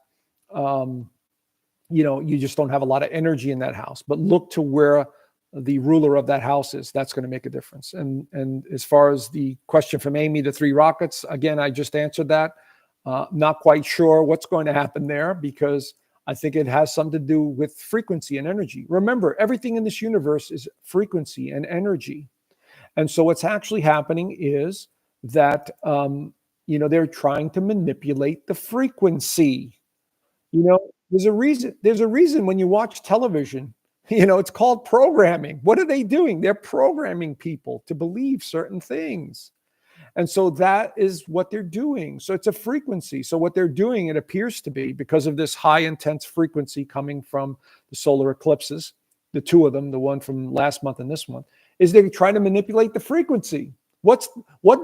you just don't have a lot of energy in that house. But look to where the ruler of that house is. That's going to make a difference. And as far as the question from Amy, the 3 rockets, again, I just answered that. Not quite sure what's going to happen there because I think it has something to do with frequency and energy. Remember, everything in this universe is frequency and energy. And so what's actually happening is that, they're trying to manipulate the frequency. There's a reason when you watch television, it's called programming. What are they doing? They're programming people to believe certain things. And so that is what they're doing. So it's a frequency. So what they're doing, it appears to be, because of this high intense frequency coming from the solar eclipses, the 2 of them, the one from last month and this month, is they're trying to manipulate the frequency. What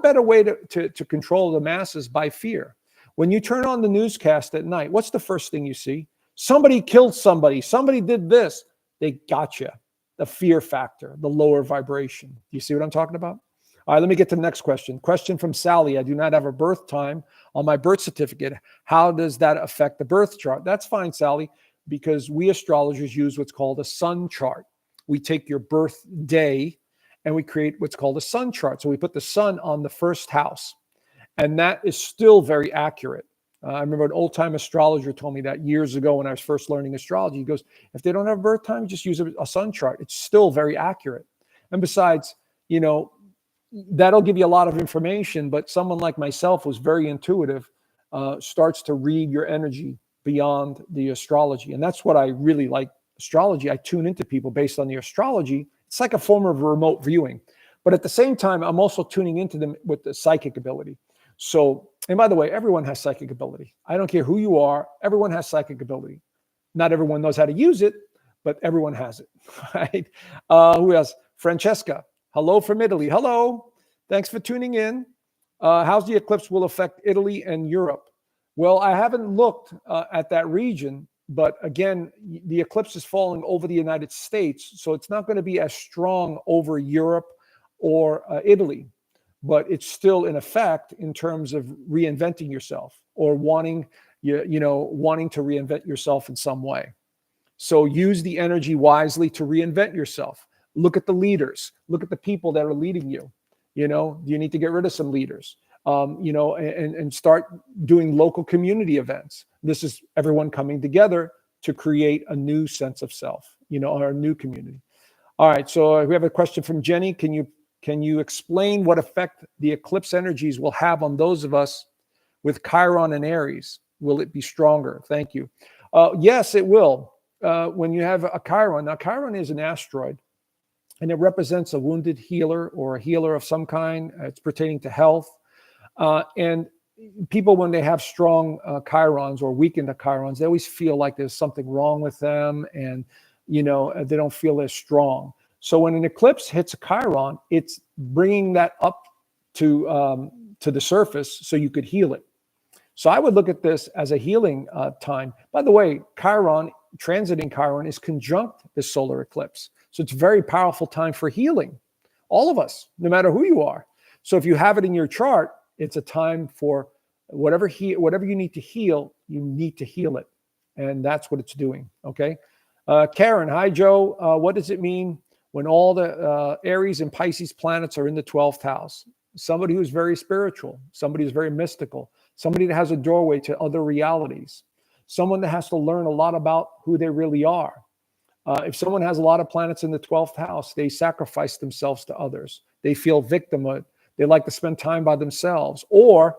better way to control the masses by fear? When you turn on the newscast at night, what's the first thing you see? Somebody killed somebody. Somebody did this. They got you. The fear factor, the lower vibration. Do you see what I'm talking about? All right, let me get to the next question. Question from Sally. I do not have a birth time on my birth certificate. How does that affect the birth chart? That's fine, Sally, because we astrologers use what's called a sun chart. We take your birth day and we create what's called a sun chart. So we put the sun on the first house, and that is still very accurate. I remember an old-time astrologer told me that years ago when I was first learning astrology. He goes, if they don't have birth time, just use a sun chart. It's still very accurate. And besides, that'll give you a lot of information, but someone like myself who's very intuitive starts to read your energy beyond the astrology. And that's what I really like astrology. I tune into people based on the astrology. It's like a form of remote viewing. But at the same time, I'm also tuning into them with the psychic ability. So, and by the way, everyone has psychic ability. I don't care who you are. Everyone has psychic ability. Not everyone knows how to use it, but everyone has it, right? Who else? Francesca. Hello from Italy. Hello. Thanks for tuning in. How's the eclipse will affect Italy and Europe? Well, I haven't looked at that region, but again, the eclipse is falling over the United States, so it's not going to be as strong over Europe or Italy, but it's still in effect in terms of reinventing yourself or wanting to reinvent yourself in some way. So use the energy wisely to reinvent yourself. Look at the leaders. Look at the people that are leading you. Do you need to get rid of some leaders? And start doing local community events. This is everyone coming together to create a new sense of self, or a new community. All right. So we have a question from Jenny. Can you explain what effect the eclipse energies will have on those of us with Chiron and Aries? Will it be stronger? Thank you. Yes, it will. When you have a Chiron, now Chiron is an asteroid, and it represents a wounded healer or a healer of some kind. It's pertaining to health. And people, when they have strong Chirons or weakened Chirons, they always feel like there's something wrong with them, and they don't feel as strong. So when an eclipse hits a Chiron, it's bringing that up to the surface so you could heal it. So I would look at this as a healing time. By the way, Chiron, transiting Chiron, is conjunct the solar eclipse. So it's a very powerful time for healing. All of us, no matter who you are. So if you have it in your chart, it's a time for whatever you need to heal, you need to heal it. And that's what it's doing, okay? Karen, hi, Joe. What does it mean when all the Aries and Pisces planets are in the 12th house. Somebody who's very spiritual, somebody who's very mystical, somebody that has a doorway to other realities, someone that has to learn a lot about who they really are. If someone has a lot of planets in the 12th house, they sacrifice themselves to others. They feel victimhood. They like to spend time by themselves, or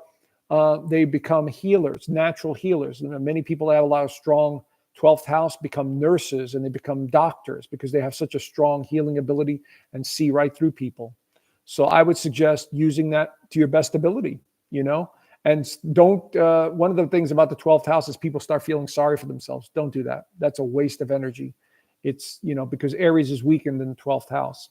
they become healers, natural healers. You know, many people that have a lot of strong 12th house become nurses and they become doctors because they have such a strong healing ability and see right through people. So I would suggest using that to your best ability, you know, and don't, one of the things about the 12th house is people start feeling sorry for themselves. Don't do that. That's a waste of energy. It's, you know, because Aries is weakened in the 12th house.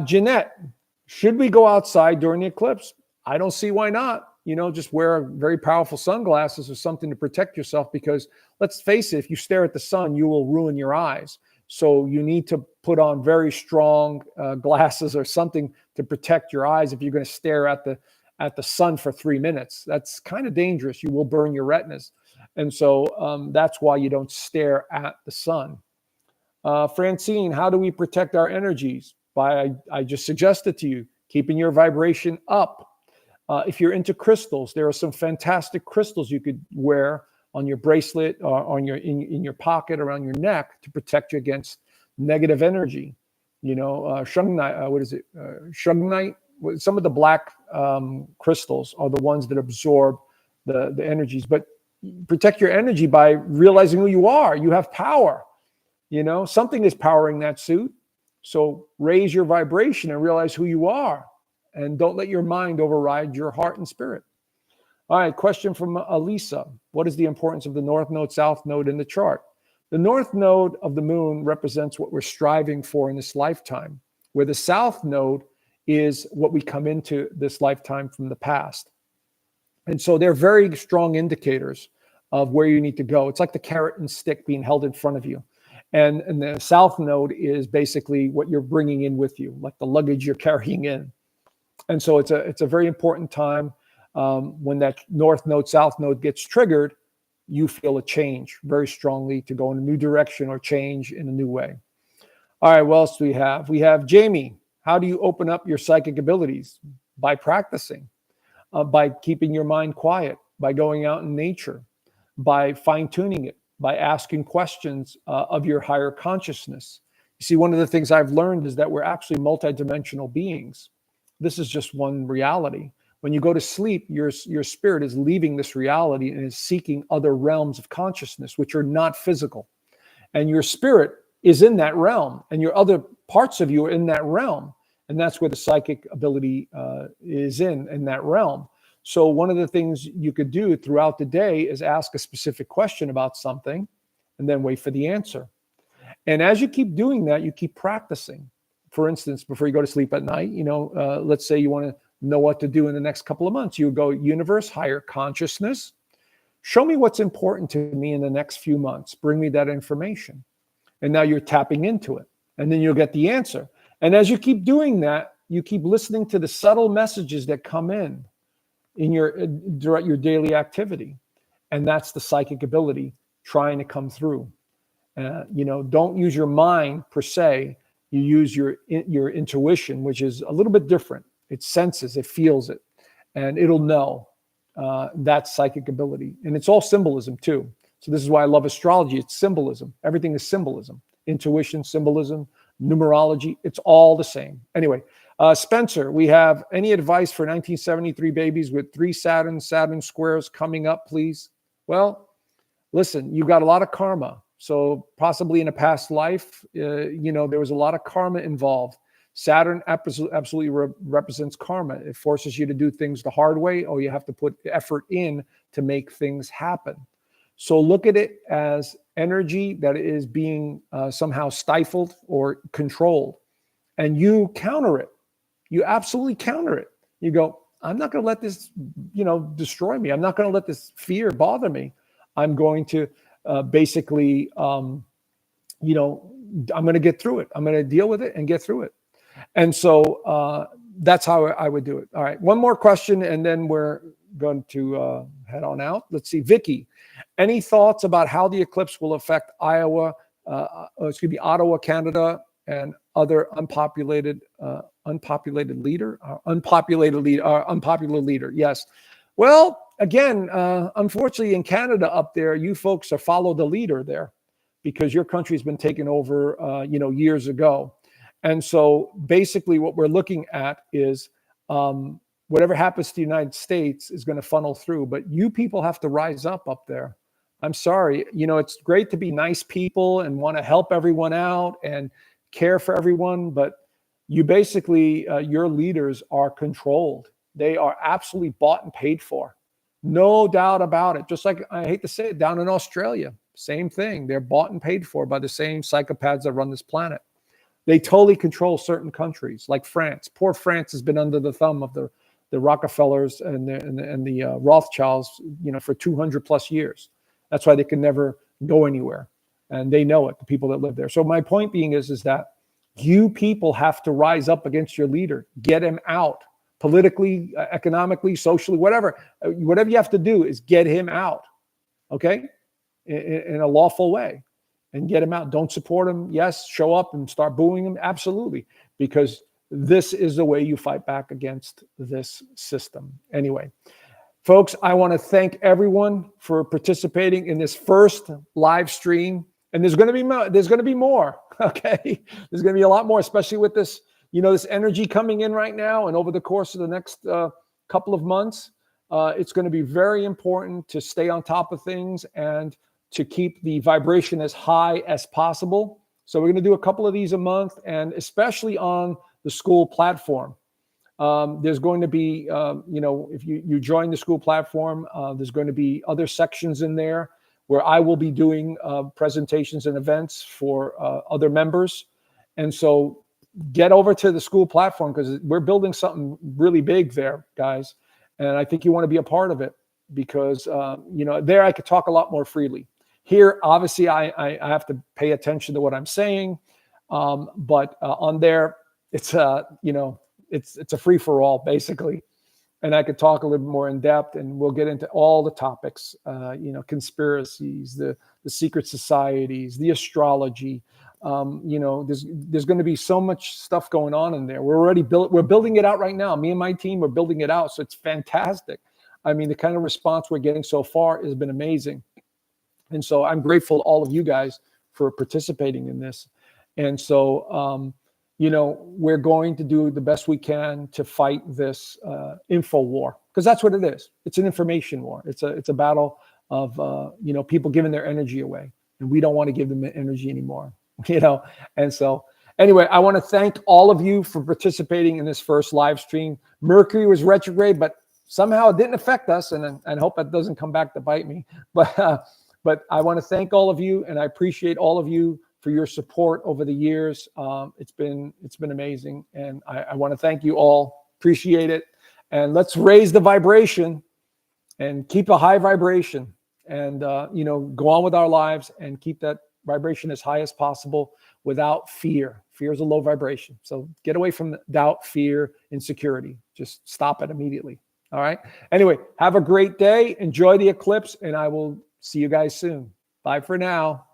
Jeanette, should we go outside during the eclipse? I don't see why not. You know, just wear very powerful sunglasses or something to protect yourself, because let's face it, if you stare at the sun, you will ruin your eyes. So you need to put on very strong glasses or something to protect your eyes if you're going to stare at the sun for 3 minutes. That's kind of dangerous. You will burn your retinas. And so that's why you don't stare at the sun. Francine, how do we protect our energies? I just suggested to you, keeping your vibration up. If you're into crystals, there are some fantastic crystals you could wear on your bracelet or on your in your pocket, around your neck, to protect you against negative energy. You know, shungite, what is it? Shungite. Some of the black crystals are the ones that absorb the energies. But protect your energy by realizing who you are. You have power. You know, something is powering that suit. So raise your vibration and realize who you are. And don't let your mind override your heart and spirit. All right, question from Alisa. What is the importance of the North Node, South Node in the chart? The North Node of the moon represents what we're striving for in this lifetime, where the South Node is what we come into this lifetime from the past. And so they're very strong indicators of where you need to go. It's like the carrot and stick being held in front of you. And the South Node is basically what you're bringing in with you, like the luggage you're carrying in. And so it's a very important time. When that North Node, South Node gets triggered, you feel a change very strongly to go in a new direction or change in a new way. All right, what else do we have? We have Jamie. How do you open up your psychic abilities? By practicing, by keeping your mind quiet, by going out in nature, by fine-tuning it, by asking questions of your higher consciousness. You see, one of the things I've learned is that we're actually multidimensional beings. This is just one reality. When you go to sleep, your spirit is leaving this reality and is seeking other realms of consciousness, which are not physical. And your spirit is in that realm, and your other parts of you are in that realm. And that's where the psychic ability is in that realm. So one of the things you could do throughout the day is ask a specific question about something and then wait for the answer. And as you keep doing that, you keep practicing. For instance, before you go to sleep at night, you know, let's say you want to know what to do in the next couple of months. You go, universe, higher consciousness, show me what's important to me in the next few months. Bring me that information. And now you're tapping into it. And then you'll get the answer. And as you keep doing that, you keep listening to the subtle messages that come in throughout your daily activity. And that's the psychic ability trying to come through. You know, don't use your mind per se. You use your intuition, which is a little bit different. It senses, it feels it, and it'll know. That's psychic ability. And it's all symbolism too. So this is why I love astrology. It's symbolism. Everything is symbolism. Intuition, symbolism, numerology. It's all the same. Anyway, Spencer, we have any advice for 1973 babies with 3 Saturn squares coming up, please? Well, listen, you got a lot of karma. So possibly in a past life, you know, there was a lot of karma involved. Saturn absolutely represents karma. It forces you to do things the hard way, or you have to put effort in to make things happen. So look at it as energy that is being somehow stifled or controlled. And you counter it. You absolutely counter it. You go, I'm not going to let this, you know, destroy me. I'm not going to let this fear bother me. I'm going to basically, you know, I'm going to get through it. I'm going to deal with it and get through it. And so that's how I would do it. All right. One more question, and then we're going to head on out. Let's see. Vicky, any thoughts about how the eclipse will affect Ottawa, Canada, and other unpopular leader. Yes. Well, again, unfortunately, in Canada up there, you folks are follow the leader there because your country's been taken over, years ago. And so basically what we're looking at is whatever happens to the United States is going to funnel through, but you people have to rise up there. I'm sorry. It's great to be nice people and want to help everyone out and care for everyone, but you basically, your leaders are controlled. They are absolutely bought and paid for. No doubt about it. Just like, I hate to say it, down in Australia, same thing. They're bought and paid for by the same psychopaths that run this planet. They totally control certain countries, like France. Poor France has been under the thumb of the Rockefellers and the Rothschilds, for 200 plus years. That's why they can never go anywhere. And they know it, the people that live there. So my point being is that you people have to rise up against your leader, get him out politically, economically, socially, whatever you have to do is get him out. Okay. In a lawful way and get him out. Don't support him. Yes. Show up and start booing him. Absolutely. Because this is the way you fight back against this system. Anyway, folks, I want to thank everyone for participating in this first live stream. And there's going to be more. Okay. There's going to be a lot more, especially with this, this energy coming in right now. And over the course of the next couple of months, it's going to be very important to stay on top of things and to keep the vibration as high as possible. So we're going to do a couple of these a month, and especially on the school platform. There's going to be, if you join the school platform, there's going to be other sections in there where I will be doing presentations and events for other members. And so get over to the school platform because we're building something really big there, guys. And I think you want to be a part of it because, there I could talk a lot more freely. Here, obviously, I have to pay attention to what I'm saying. But on there, it's it's a free for all, basically. And I could talk a little bit more in depth, and we'll get into all the topics, conspiracies, the secret societies, the astrology. There's going to be so much stuff going on in there. We're building it out right now. Me and my team are building it out. So it's fantastic. I mean, the kind of response we're getting so far has been amazing. And so I'm grateful to all of you guys for participating in this. And so, we're going to do the best we can to fight this info war, because that's what it is. It's an information war. It's a battle of, people giving their energy away, and we don't want to give them energy anymore, And so anyway, I want to thank all of you for participating in this first live stream. Mercury was retrograde, but somehow it didn't affect us, and I hope it doesn't come back to bite me. But I want to thank all of you, and I appreciate all of you for your support over the years. It's been amazing, and I want to thank you all. Appreciate it, and let's raise the vibration and keep a high vibration, and go on with our lives and keep that vibration as high as possible without fear. Fear is a low vibration, so get away from doubt, fear, insecurity. Just stop it immediately. All right. Anyway, have a great day. Enjoy the eclipse, and I will see you guys soon. Bye for now.